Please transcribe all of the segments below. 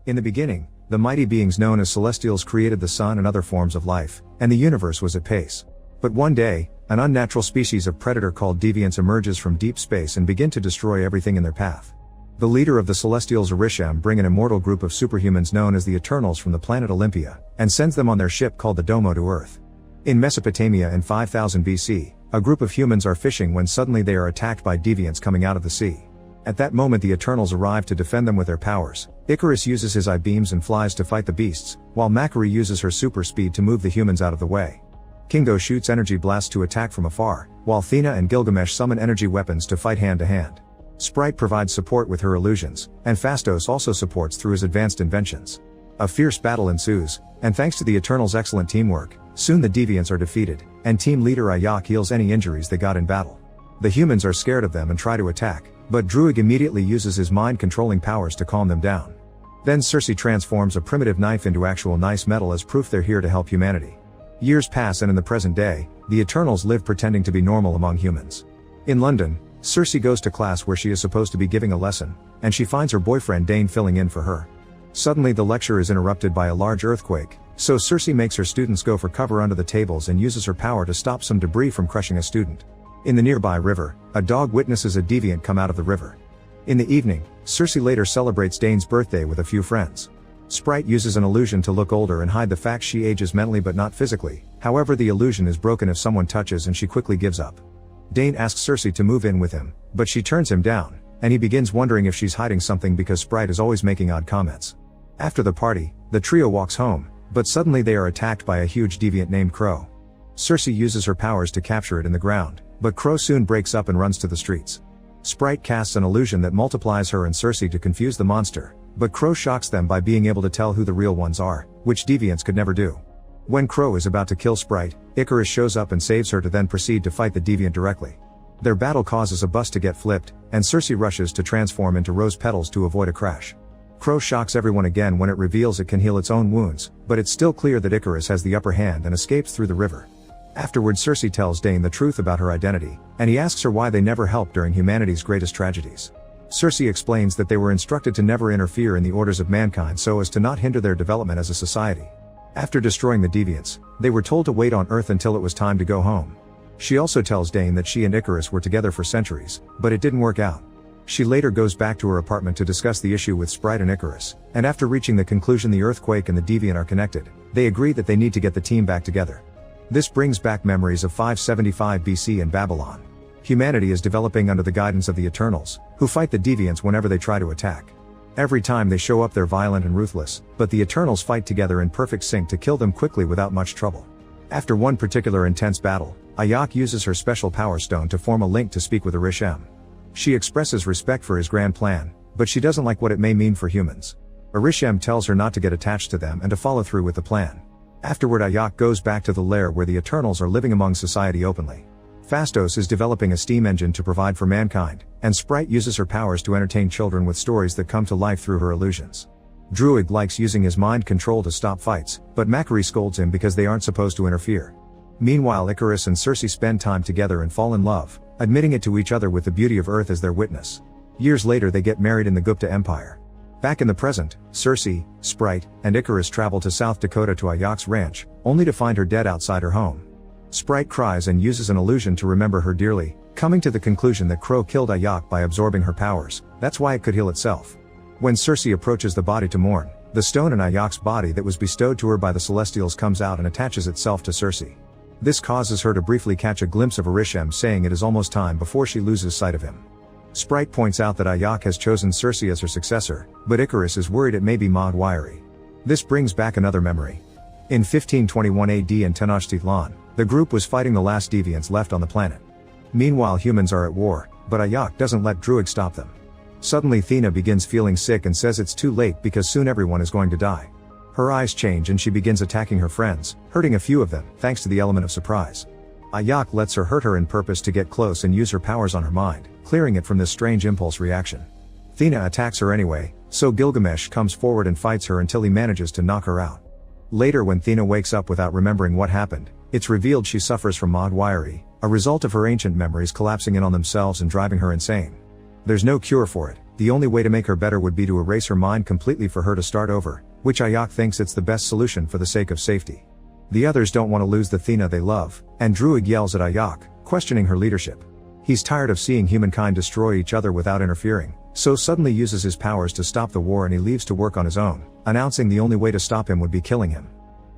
In the beginning, the mighty beings known as celestials created the sun and other forms of life, and the universe was at pace. But one day, an unnatural species of predator called deviants emerges from deep space and begin to destroy everything in their path. The leader of the Celestials, Orisham, bring an immortal group of superhumans known as the Eternals from the planet Olympia, and sends them on their ship called the Domo to Earth. In Mesopotamia in 5000 BC, a group of humans are fishing when suddenly they are attacked by deviants coming out of the sea. At that moment the Eternals arrive to defend them with their powers. Icarus uses his eye beams and flies to fight the beasts, while Makari uses her super speed to move the humans out of the way. Kingo shoots energy blasts to attack from afar, while Thena and Gilgamesh summon energy weapons to fight hand to hand. Sprite provides support with her illusions, and Phastos also supports through his advanced inventions. A fierce battle ensues, and thanks to the Eternals' excellent teamwork, soon the deviants are defeated, and team leader Ayak heals any injuries they got in battle. The humans are scared of them and try to attack, but Druig immediately uses his mind-controlling powers to calm them down. Then Circe transforms a primitive knife into actual nice metal as proof they're here to help humanity. Years pass and in the present day, the Eternals live pretending to be normal among humans. In London, Circe goes to class where she is supposed to be giving a lesson, and she finds her boyfriend Dane filling in for her. Suddenly the lecture is interrupted by a large earthquake, so Circe makes her students go for cover under the tables and uses her power to stop some debris from crushing a student. In the nearby river, a dog witnesses a deviant come out of the river. In the evening, Circe later celebrates Dane's birthday with a few friends. Sprite uses an illusion to look older and hide the fact she ages mentally but not physically, however the illusion is broken if someone touches and she quickly gives up. Dane asks Circe to move in with him, but she turns him down, and he begins wondering if she's hiding something because Sprite is always making odd comments. After the party, the trio walks home, but suddenly they are attacked by a huge deviant named Crow. Circe uses her powers to capture it in the ground, but Crow soon breaks up and runs to the streets. Sprite casts an illusion that multiplies her and Circe to confuse the monster, but Crow shocks them by being able to tell who the real ones are, which deviants could never do. When Crow is about to kill Sprite, Icarus shows up and saves her to then proceed to fight the deviant directly. Their battle causes a bus to get flipped, and Circe rushes to transform into rose petals to avoid a crash. Crow shocks everyone again when it reveals it can heal its own wounds, but it's still clear that Icarus has the upper hand and escapes through the river. Afterward Circe tells Dane the truth about her identity, and he asks her why they never helped during humanity's greatest tragedies. Circe explains that they were instructed to never interfere in the orders of mankind so as to not hinder their development as a society. After destroying the deviants, they were told to wait on Earth until it was time to go home. She also tells Dane that she and Icarus were together for centuries, but it didn't work out. She later goes back to her apartment to discuss the issue with Sprite and Icarus, and after reaching the conclusion the earthquake and the deviant are connected, they agree that they need to get the team back together. This brings back memories of 575 BC in Babylon. Humanity is developing under the guidance of the Eternals, who fight the deviants whenever they try to attack. Every time they show up they're violent and ruthless, but the Eternals fight together in perfect sync to kill them quickly without much trouble. After one particular intense battle, Ayak uses her special power stone to form a link to speak with Orisham. She expresses respect for his grand plan, but she doesn't like what it may mean for humans. Orisham tells her not to get attached to them and to follow through with the plan. Afterward Ayak goes back to the lair where the Eternals are living among society openly. Phastos is developing a steam engine to provide for mankind, and Sprite uses her powers to entertain children with stories that come to life through her illusions. Druig likes using his mind control to stop fights, but Makari scolds him because they aren't supposed to interfere. Meanwhile Icarus and Circe spend time together and fall in love, admitting it to each other with the beauty of Earth as their witness. Years later they get married in the Gupta Empire. Back in the present, Circe, Sprite, and Icarus travel to South Dakota to Ayak's ranch, only to find her dead outside her home. Sprite cries and uses an illusion to remember her dearly, coming to the conclusion that Crow killed Ayak by absorbing her powers, that's why it could heal itself. When Circe approaches the body to mourn, the stone in Ayak's body that was bestowed to her by the Celestials comes out and attaches itself to Circe. This causes her to briefly catch a glimpse of Orisham saying it is almost time before she loses sight of him. Sprite points out that Ayak has chosen Circe as her successor, but Icarus is worried it may be Maud Wiry. This brings back another memory. In 1521 AD in Tenochtitlan, the group was fighting the last deviants left on the planet. Meanwhile humans are at war, but Ayak doesn't let Druig stop them. Suddenly Thena begins feeling sick and says it's too late because soon everyone is going to die. Her eyes change and she begins attacking her friends, hurting a few of them, thanks to the element of surprise. Ayak lets her hurt her in purpose to get close and use her powers on her mind, clearing it from this strange impulse reaction. Thena attacks her anyway, so Gilgamesh comes forward and fights her until he manages to knock her out. Later when Thena wakes up without remembering what happened, it's revealed she suffers from Maud Wiry, a result of her ancient memories collapsing in on themselves and driving her insane. There's no cure for it, The only way to make her better would be to erase her mind completely for her to start over, which Ayok thinks it's the best solution for the sake of safety. The others don't want to lose the Thena they love, and Druig yells at Ayok, questioning her leadership. He's tired of seeing humankind destroy each other without interfering, so suddenly uses his powers to stop the war, and he leaves to work on his own, announcing the only way to stop him would be killing him.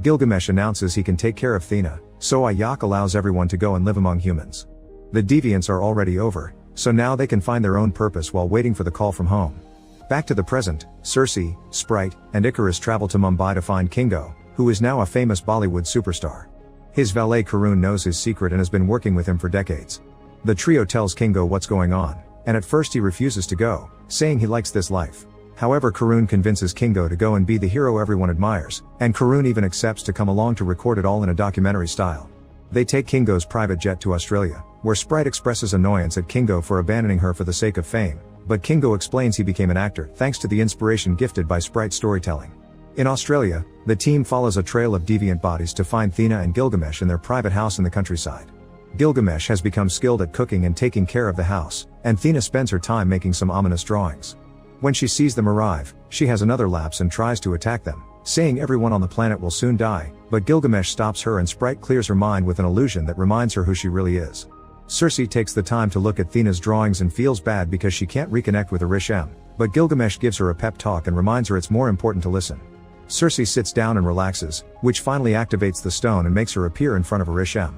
Gilgamesh announces he can take care of Thena, so Ayok allows everyone to go and live among humans. The deviants are already over, so now they can find their own purpose while waiting for the call from home. Back to the present, Circe, Sprite, and Icarus travel to Mumbai to find Kingo, who is now a famous Bollywood superstar. His valet Karun knows his secret and has been working with him for decades. The trio tells Kingo what's going on, and at first he refuses to go, saying he likes this life. However, Karun convinces Kingo to go and be the hero everyone admires, and Karun even accepts to come along to record it all in a documentary style. They take Kingo's private jet to Australia, where Sprite expresses annoyance at Kingo for abandoning her for the sake of fame, but Kingo explains he became an actor thanks to the inspiration gifted by Sprite's storytelling. In Australia, the team follows a trail of deviant bodies to find Thena and Gilgamesh in their private house in the countryside. Gilgamesh has become skilled at cooking and taking care of the house, and Thena spends her time making some ominous drawings. When she sees them arrive, she has another lapse and tries to attack them, saying everyone on the planet will soon die, but Gilgamesh stops her and Sprite clears her mind with an illusion that reminds her who she really is. Circe takes the time to look at Thena's drawings and feels bad because she can't reconnect with Arishem, but Gilgamesh gives her a pep talk and reminds her it's more important to listen. Circe sits down and relaxes, which finally activates the stone and makes her appear in front of Arishem.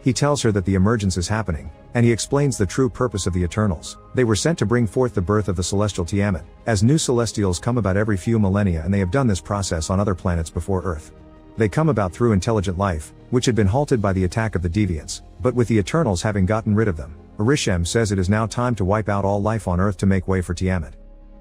He tells her that the emergence is happening, and he explains the true purpose of the Eternals. They were sent to bring forth the birth of the celestial Tiamat, as new celestials come about every few millennia, and they have done this process on other planets before Earth. They come about through intelligent life, which had been halted by the attack of the deviants, but with the Eternals having gotten rid of them, Arishem says it is now time to wipe out all life on Earth to make way for Tiamat.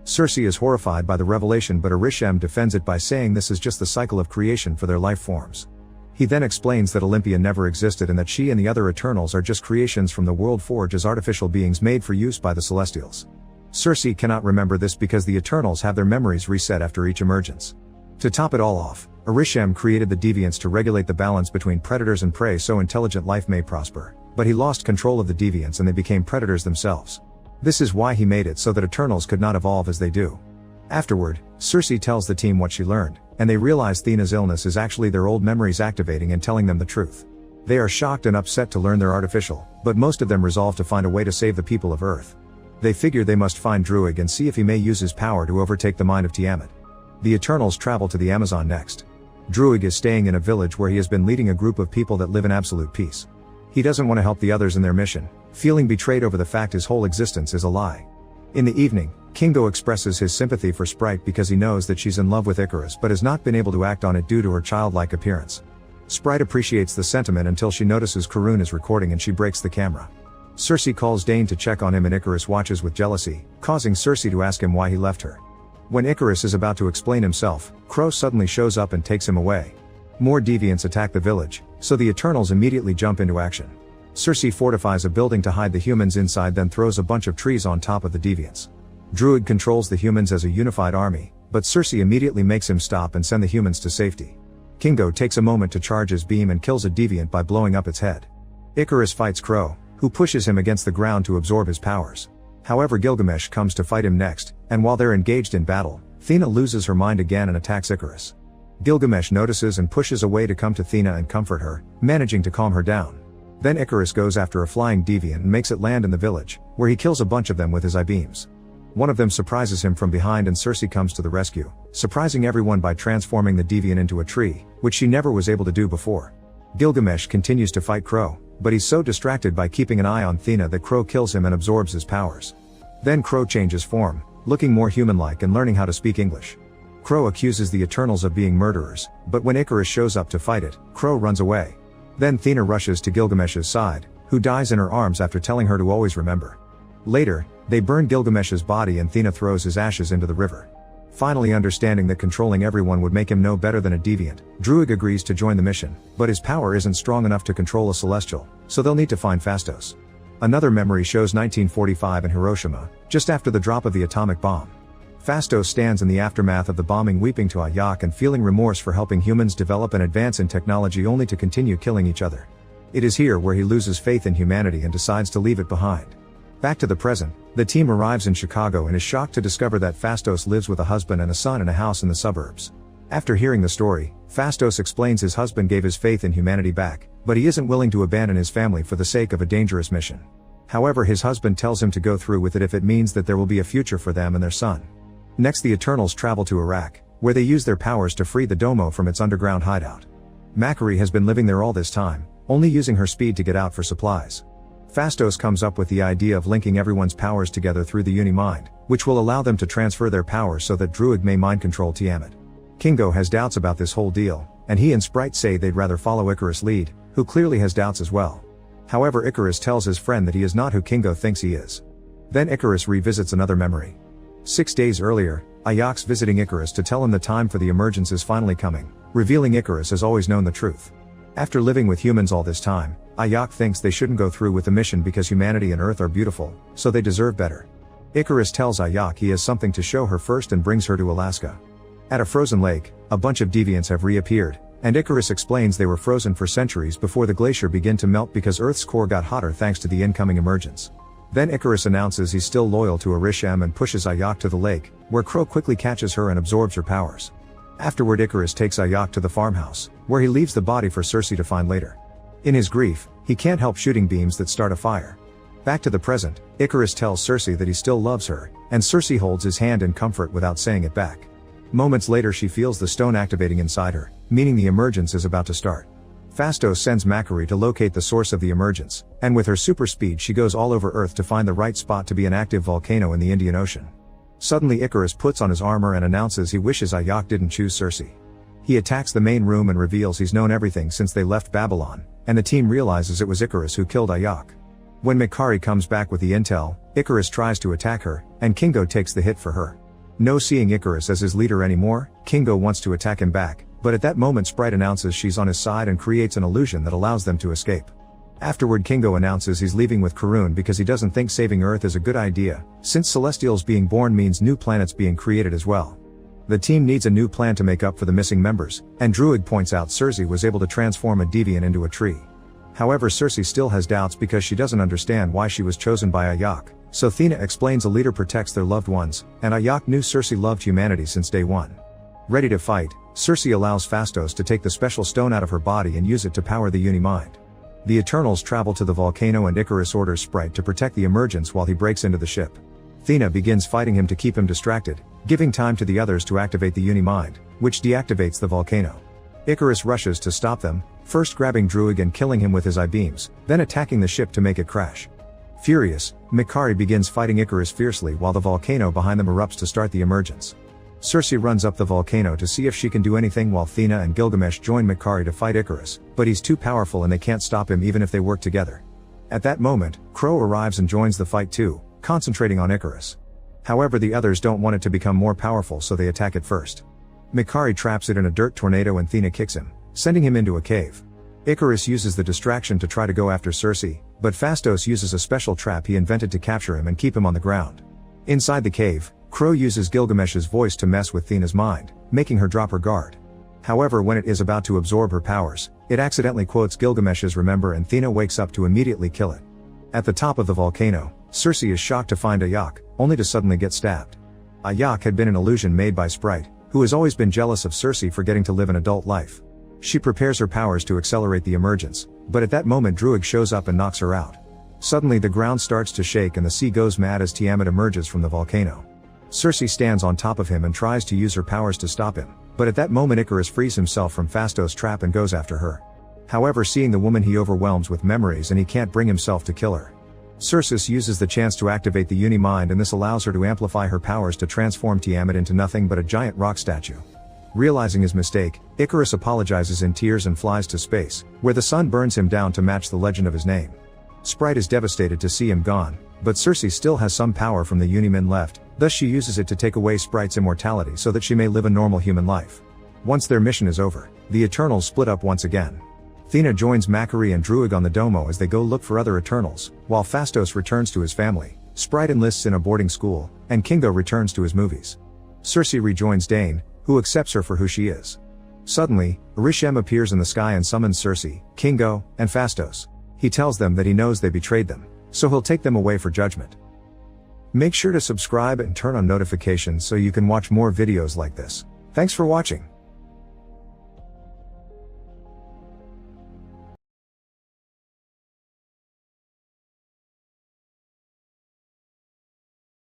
Circe is horrified by the revelation, but Arishem defends it by saying this is just the cycle of creation for their life forms. He then explains that Olympia never existed and that she and the other Eternals are just creations from the world forge as artificial beings made for use by the Celestials. Circe cannot remember this because the Eternals have their memories reset after each emergence. To top it all off, Arishem created the deviants to regulate the balance between predators and prey so intelligent life may prosper, but he lost control of the deviants and they became predators themselves. This is why he made it so that Eternals could not evolve as they do. Afterward, Circe tells the team what she learned, and they realize Thena's illness is actually their old memories activating and telling them the truth. They are shocked and upset to learn they're artificial, but most of them resolve to find a way to save the people of Earth. They figure they must find Druig and see if he may use his power to overtake the mind of Tiamat. The Eternals travel to the Amazon next. Druig is staying in a village where he has been leading a group of people that live in absolute peace. He doesn't want to help the others in their mission, feeling betrayed over the fact his whole existence is a lie. In the evening, Kingo expresses his sympathy for Sprite because he knows that she's in love with Icarus but has not been able to act on it due to her childlike appearance. Sprite appreciates the sentiment until she notices Karun is recording and she breaks the camera. Circe calls Dane to check on him and Icarus watches with jealousy, causing Circe to ask him why he left her. When Icarus is about to explain himself, Crow suddenly shows up and takes him away. More deviants attack the village, so the Eternals immediately jump into action. Circe fortifies a building to hide the humans inside, then throws a bunch of trees on top of the deviants. Druig controls the humans as a unified army, but Circe immediately makes him stop and send the humans to safety. Kingo takes a moment to charge his beam and kills a deviant by blowing up its head. Icarus fights Crow, who pushes him against the ground to absorb his powers. However, Gilgamesh comes to fight him next, and while they're engaged in battle, Thena loses her mind again and attacks Icarus. Gilgamesh notices and pushes away to come to Thena and comfort her, managing to calm her down. Then Icarus goes after a flying deviant and makes it land in the village, where he kills a bunch of them with his I-beams. One of them surprises him from behind and Circe comes to the rescue, surprising everyone by transforming the deviant into a tree, which she never was able to do before. Gilgamesh continues to fight Crow, but he's so distracted by keeping an eye on Thena that Crow kills him and absorbs his powers. Then Crow changes form, looking more human-like and learning how to speak English. Crow accuses the Eternals of being murderers, but when Icarus shows up to fight it, Crow runs away. Then Thena rushes to Gilgamesh's side, who dies in her arms after telling her to always remember. Later, they burn Gilgamesh's body and Thena throws his ashes into the river. Finally, understanding that controlling everyone would make him no better than a deviant, Druig agrees to join the mission, but his power isn't strong enough to control a celestial, so they'll need to find Phastos. Another memory shows 1945 in Hiroshima, just after the drop of the atomic bomb. Phastos stands in the aftermath of the bombing weeping to Ayok and feeling remorse for helping humans develop and advance in technology only to continue killing each other. It is here where he loses faith in humanity and decides to leave it behind. Back to the present, the team arrives in Chicago and is shocked to discover that Fastos lives with a husband and a son in a house in the suburbs. After hearing the story, Fastos explains his husband gave his faith in humanity back, but he isn't willing to abandon his family for the sake of a dangerous mission. However, his husband tells him to go through with it if it means that there will be a future for them and their son. Next, the Eternals travel to Iraq, where they use their powers to free the Domo from its underground hideout. Makari has been living there all this time, only using her speed to get out for supplies. Fastos comes up with the idea of linking everyone's powers together through the Uni-Mind, which will allow them to transfer their powers so that Druig may mind control Tiamat. Kingo has doubts about this whole deal, and he and Sprite say they'd rather follow Icarus' lead, who clearly has doubts as well. However, Icarus tells his friend that he is not who Kingo thinks he is. Then Icarus revisits another memory. 6 days earlier, Ayak's visiting Icarus to tell him the time for the emergence is finally coming, revealing Icarus has always known the truth. After living with humans all this time, Ayak thinks they shouldn't go through with the mission because humanity and Earth are beautiful, so they deserve better. Icarus tells Ayak he has something to show her first and brings her to Alaska. At a frozen lake, a bunch of deviants have reappeared, and Icarus explains they were frozen for centuries before the glacier began to melt because Earth's core got hotter thanks to the incoming emergence. Then Icarus announces he's still loyal to Arishem and pushes Ayak to the lake, where Crow quickly catches her and absorbs her powers. Afterward, Icarus takes Ayak to the farmhouse, where he leaves the body for Circe to find later. In his grief, he can't help shooting beams that start a fire. Back to the present, Icarus tells Circe that he still loves her, and Circe holds his hand in comfort without saying it back. Moments later, she feels the stone activating inside her, meaning the emergence is about to start. Fastos sends Makari to locate the source of the emergence, and with her super speed she goes all over Earth to find the right spot to be an active volcano in the Indian Ocean. Suddenly Icarus puts on his armor and announces he wishes Ayak didn't choose Circe. He attacks the main room and reveals he's known everything since they left Babylon, and the team realizes it was Icarus who killed Ayak. When Makari comes back with the intel, Icarus tries to attack her, and Kingo takes the hit for her. No seeing Icarus as his leader anymore, Kingo wants to attack him back, but at that moment Sprite announces she's on his side and creates an illusion that allows them to escape. Afterward, Kingo announces he's leaving with Karun because he doesn't think saving Earth is a good idea, since Celestials being born means new planets being created as well. The team needs a new plan to make up for the missing members, and Druig points out Circe was able to transform a deviant into a tree. However, Circe still has doubts because she doesn't understand why she was chosen by Ayak, so Thena explains a leader protects their loved ones, and Ayak knew Circe loved humanity since day one. Ready to fight, Circe allows Fastos to take the special stone out of her body and use it to power the Uni-Mind. The Eternals travel to the volcano and Icarus orders Sprite to protect the emergence while he breaks into the ship. Thena begins fighting him to keep him distracted, giving time to the others to activate the Uni-Mind, which deactivates the volcano. Icarus rushes to stop them, first grabbing Druig and killing him with his eye-beams, then attacking the ship to make it crash. Furious, Makari begins fighting Icarus fiercely while the volcano behind them erupts to start the emergence. Circe runs up the volcano to see if she can do anything while Thena and Gilgamesh join Makari to fight Icarus, but he's too powerful and they can't stop him even if they work together. At that moment, Crow arrives and joins the fight too, concentrating on Icarus. However, the others don't want it to become more powerful, so they attack it first. Makari traps it in a dirt tornado and Thena kicks him, sending him into a cave. Icarus uses the distraction to try to go after Circe, but Fastos uses a special trap he invented to capture him and keep him on the ground. Inside the cave, Crow uses Gilgamesh's voice to mess with Thena's mind, making her drop her guard. However, when it is about to absorb her powers, it accidentally quotes Gilgamesh's remember and Thena wakes up to immediately kill it. At the top of the volcano, Circe is shocked to find Ayak, only to suddenly get stabbed. Ayak had been an illusion made by Sprite, who has always been jealous of Circe for getting to live an adult life. She prepares her powers to accelerate the emergence, but at that moment Druig shows up and knocks her out. Suddenly the ground starts to shake and the sea goes mad as Tiamat emerges from the volcano. Circe stands on top of him and tries to use her powers to stop him, but at that moment Icarus frees himself from Fastos' trap and goes after her. However, seeing the woman he overwhelms with memories and he can't bring himself to kill her. Circe uses the chance to activate the Uni-Mind, and this allows her to amplify her powers to transform Tiamat into nothing but a giant rock statue. Realizing his mistake, Icarus apologizes in tears and flies to space, where the sun burns him down to match the legend of his name. Sprite is devastated to see him gone, but Circe still has some power from the Uni-Mind left, thus she uses it to take away Sprite's immortality so that she may live a normal human life. Once their mission is over, the Eternals split up once again. Thena joins Makari and Druig on the Domo as they go look for other Eternals, while Fastos returns to his family, Sprite enlists in a boarding school, and Kingo returns to his movies. Circe rejoins Dane, who accepts her for who she is. Suddenly, Arishem appears in the sky and summons Circe, Kingo, and Fastos. He tells them that he knows they betrayed them, so he'll take them away for judgment. Make sure to subscribe and turn on notifications so you can watch more videos like this. Thanks for watching.